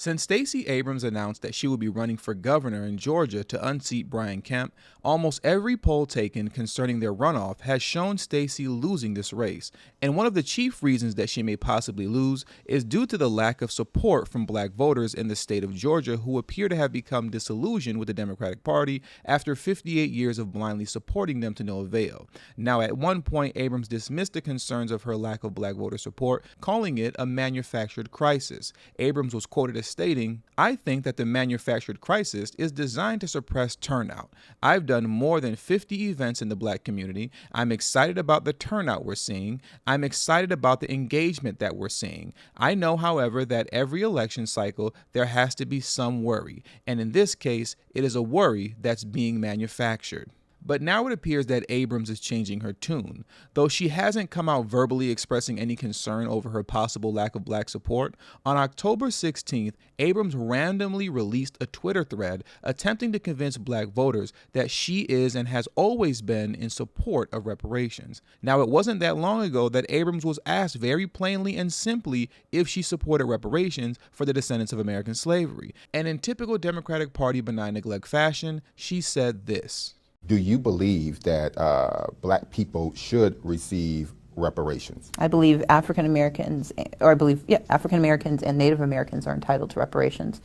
Since Stacey Abrams announced that she would be running for governor in Georgia to unseat Brian Kemp, almost every poll taken concerning their runoff has shown Stacey losing this race. And one of the chief reasons that she may possibly lose is due to the lack of support from black voters in the state of Georgia who appear to have become disillusioned with the Democratic Party after 58 years of blindly supporting them to no avail. Now, at one point, Abrams dismissed the concerns of her lack of black voter support, calling it a manufactured crisis. Abrams was quoted as stating, "I think that the manufactured crisis is designed to suppress turnout. I've done more than 50 events in the black community. I'm excited about the turnout we're seeing. I'm excited about the engagement that we're seeing. I know, however, that every election cycle there has to be some worry, and in this case, it is a worry that's being manufactured." But now it appears that Abrams is changing her tune. Though she hasn't come out verbally expressing any concern over her possible lack of black support, on October 16th, Abrams randomly released a Twitter thread attempting to convince black voters that she is and has always been in support of reparations. Now, it wasn't that long ago that Abrams was asked very plainly and simply if she supported reparations for the descendants of American slavery. And in typical Democratic Party benign neglect fashion, she said this. Do you believe that black people should receive reparations? I believe African Americans and Native Americans are entitled to reparations.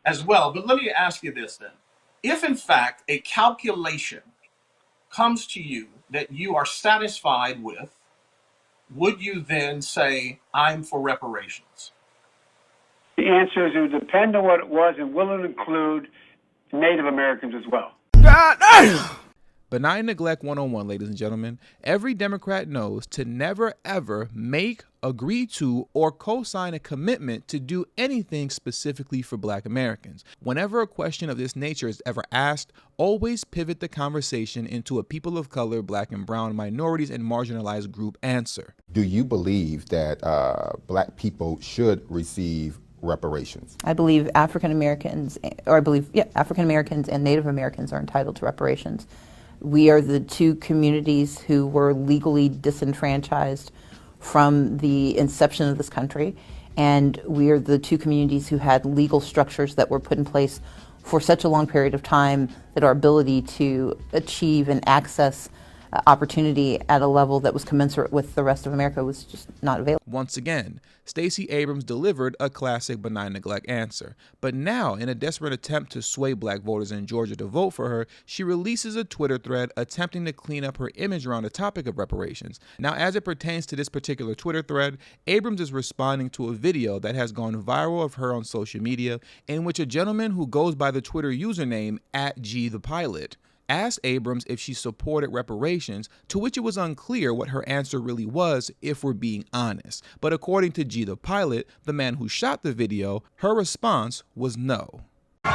As well, but let me ask you this then. If in fact a calculation comes to you that you are satisfied with, would you then say, I'm for reparations? The answer is it would depend on what it was and will it include Native Americans as well. Benign Neglect 101, ladies and gentlemen. Every Democrat knows to never ever make, agree to, or co-sign a commitment to do anything specifically for black Americans. Whenever a question of this nature is ever asked, always pivot the conversation into a people of color, black and brown, minorities, and marginalized group answer. Do you believe that black people should receive reparations? I believe African Americans and Native Americans are entitled to reparations. We are the two communities who were legally disenfranchised from the inception of this country, and we are the two communities who had legal structures that were put in place for such a long period of time that our ability to achieve and access opportunity at a level that was commensurate with the rest of America was just not available. Once again, Stacey Abrams delivered a classic benign neglect answer. But now, in a desperate attempt to sway black voters in Georgia to vote for her, she releases a Twitter thread attempting to clean up her image around the topic of reparations. Now, as it pertains to this particular Twitter thread, Abrams is responding to a video that has gone viral of her on social media, in which a gentleman who goes by the Twitter username @GThePilot asked Abrams if she supported reparations, to which it was unclear what her answer really was, if we're being honest. But according to G the Pilot, the man who shot the video, her response was no. That's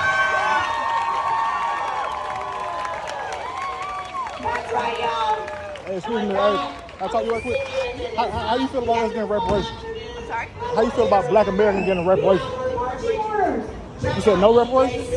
right, y'all. Hey, excuse me, I'll talk to you real quick. How you feel about us getting reparations? I'm sorry? How you feel about black Americans getting reparations? You said no reparations?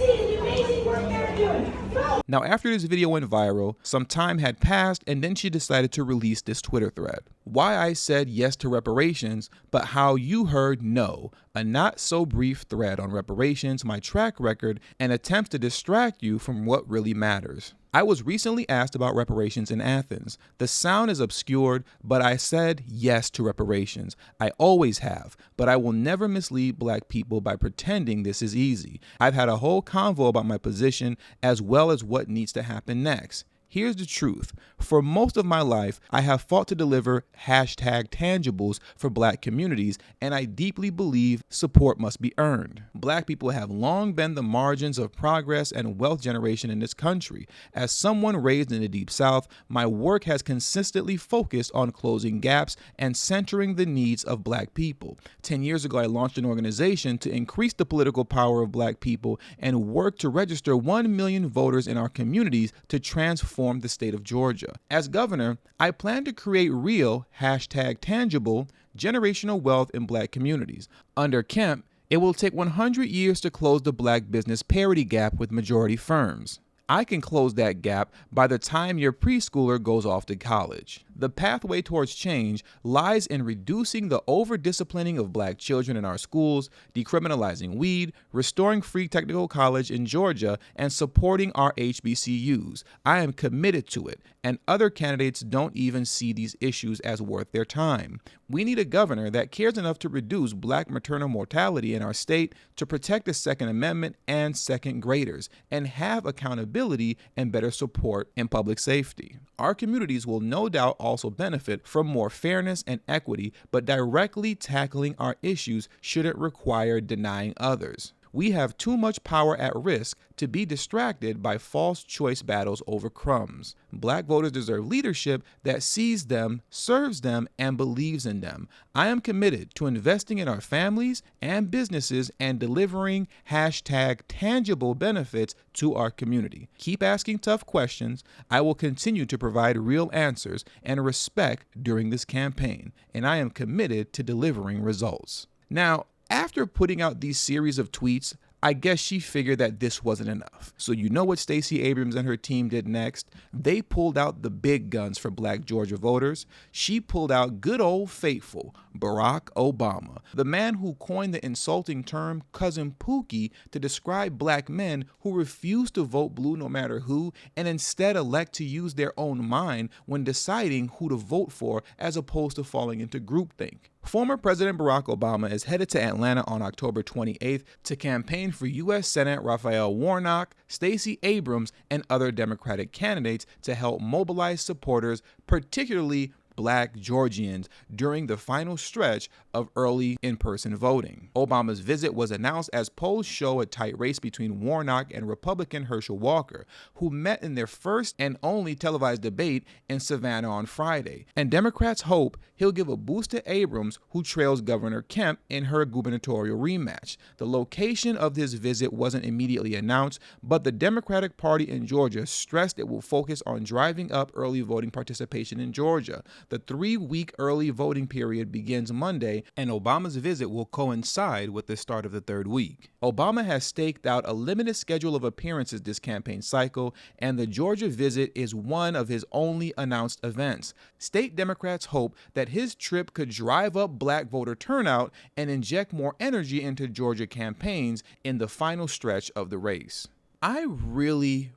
Now, after this video went viral, some time had passed, and then she decided to release this Twitter thread. Why I said yes to reparations, but how you heard no. A not so brief thread on reparations, my track record, and attempts to distract you from what really matters. I was recently asked about reparations in Athens. The sound is obscured, but I said yes to reparations. I always have, but I will never mislead black people by pretending this is easy. I've had a whole convo about my position as well as what needs to happen next. Here's the truth. For most of my life, I have fought to deliver #tangibles for black communities, and I deeply believe support must be earned. Black people have long been the margins of progress and wealth generation in this country. As someone raised in the Deep South, my work has consistently focused on closing gaps and centering the needs of black people. 10 years ago, I launched an organization to increase the political power of black people and work to register 1 million voters in our communities to transform the state of Georgia. As governor, I plan to create real #tangible generational wealth in black communities. Under Kemp, it will take 100 years to close the black business parity gap with majority firms. I can close that gap by the time your preschooler goes off to college. The pathway towards change lies in reducing the over-disciplining of black children in our schools, decriminalizing weed, restoring free technical college in Georgia, and supporting our HBCUs. I am committed to it, and other candidates don't even see these issues as worth their time. We need a governor that cares enough to reduce black maternal mortality in our state, to protect the Second Amendment and second graders, and have accountability and better support in public safety. Our communities will no doubt also benefit from more fairness and equity, but directly tackling our issues shouldn't require denying others. We have too much power at risk to be distracted by false choice battles over crumbs. Black voters deserve leadership that sees them, serves them, and believes in them. I am committed to investing in our families and businesses and delivering #tangible benefits to our community. Keep asking tough questions. I will continue to provide real answers and respect during this campaign, and I am committed to delivering results. Now, after putting out these series of tweets, I guess she figured that this wasn't enough. So you know what Stacey Abrams and her team did next? They pulled out the big guns for black Georgia voters. She pulled out good old faithful Barack Obama, the man who coined the insulting term cousin Pookie to describe black men who refuse to vote blue no matter who, and instead elect to use their own mind when deciding who to vote for as opposed to falling into groupthink. Former President Barack Obama is headed to Atlanta on October 28th to campaign for U.S. Senate Raphael Warnock, Stacey Abrams, and other Democratic candidates to help mobilize supporters, particularly black Georgians, during the final stretch of early in-person voting. Obama's visit was announced as polls show a tight race between Warnock and Republican Herschel Walker, who met in their first and only televised debate in Savannah on Friday. And Democrats hope he'll give a boost to Abrams, who trails Governor Kemp in her gubernatorial rematch. The location of this visit wasn't immediately announced, but the Democratic Party in Georgia stressed it will focus on driving up early voting participation in Georgia. The 3-week early voting period begins Monday, and Obama's visit will coincide with the start of the 3rd week. Obama has staked out a limited schedule of appearances this campaign cycle, and the Georgia visit is one of his only announced events. State Democrats hope that his trip could drive up black voter turnout and inject more energy into Georgia campaigns in the final stretch of the race. I really,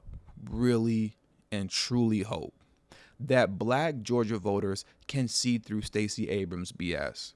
and truly hope that black Georgia voters can see through Stacey Abrams' BS.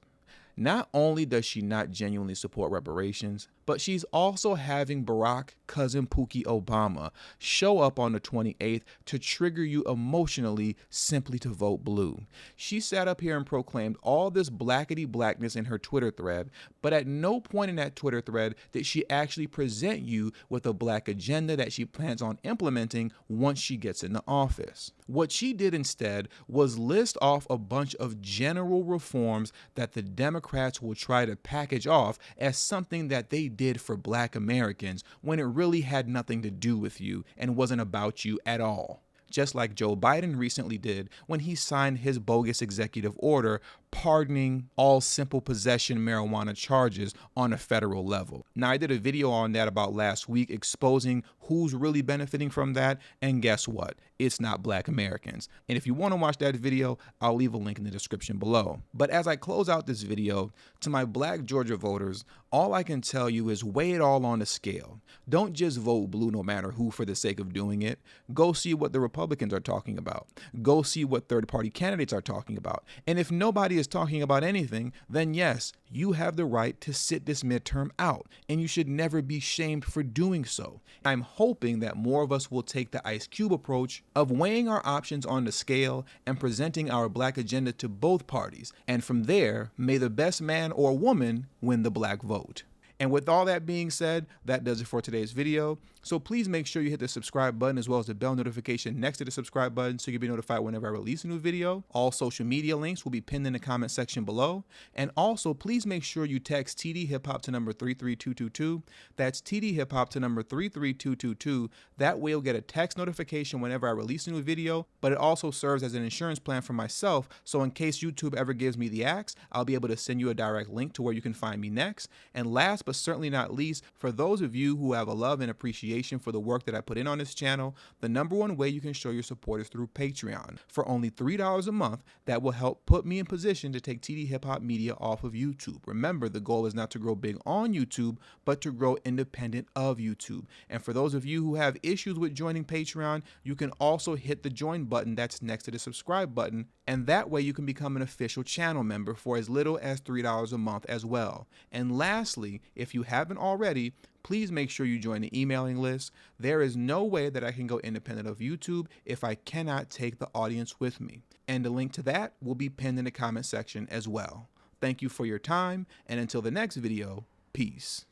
Not only does she not genuinely support reparations, but she's also having Barack cousin Pookie Obama show up on the 28th to trigger you emotionally simply to vote blue. She sat up here and proclaimed all this blackety blackness in her Twitter thread, but at no point in that Twitter thread did she actually present you with a black agenda that she plans on implementing once she gets into office. What she did instead was list off a bunch of general reforms that the Democrats will try to package off as something that they did for black Americans when it really had nothing to do with you and wasn't about you at all. Just like Joe Biden recently did when he signed his bogus executive order pardoning all simple possession marijuana charges on a federal level. Now, I did a video on that about last week exposing who's really benefiting from that, and guess what? It's not black Americans. And if you want to watch that video, I'll leave a link in the description below. But as I close out this video, to my black Georgia voters, all I can tell you is weigh it all on a scale. Don't just vote blue no matter who for the sake of doing it. Go see what the Republicans are talking about. Go see what third-party candidates are talking about. And if nobody is talking about anything, then yes, you have the right to sit this midterm out, and you should never be shamed for doing so. I'm hoping that more of us will take the Ice Cube approach of weighing our options on the scale and presenting our black agenda to both parties, and from there, may the best man or woman win the black vote. And with all that being said, that does it for today's video. So please make sure you hit the subscribe button as well as the bell notification next to the subscribe button so you'll be notified whenever I release a new video. All social media links will be pinned in the comment section below. And also, please make sure you text tdhiphop to number 33222. That's tdhiphop to number 33222. That way you'll get a text notification whenever I release a new video, but it also serves as an insurance plan for myself. So in case YouTube ever gives me the axe, I'll be able to send you a direct link to where you can find me next. And last but certainly not least, for those of you who have a love and appreciation appreciation for the work that I put in on this channel, the number one way you can show your support is through Patreon. For only $3 a month, that will help put me in position to take TD Hip Hop Media off of YouTube. Remember, the goal is not to grow big on YouTube, but to grow independent of YouTube. And for those of you who have issues with joining Patreon, you can also hit the join button that's next to the subscribe button, and that way you can become an official channel member for as little as $3 a month as well. And lastly, if you haven't already, please make sure you join the emailing list. There is no way that I can go independent of YouTube if I cannot take the audience with me. And the link to that will be pinned in the comment section as well. Thank you for your time, and until the next video, peace.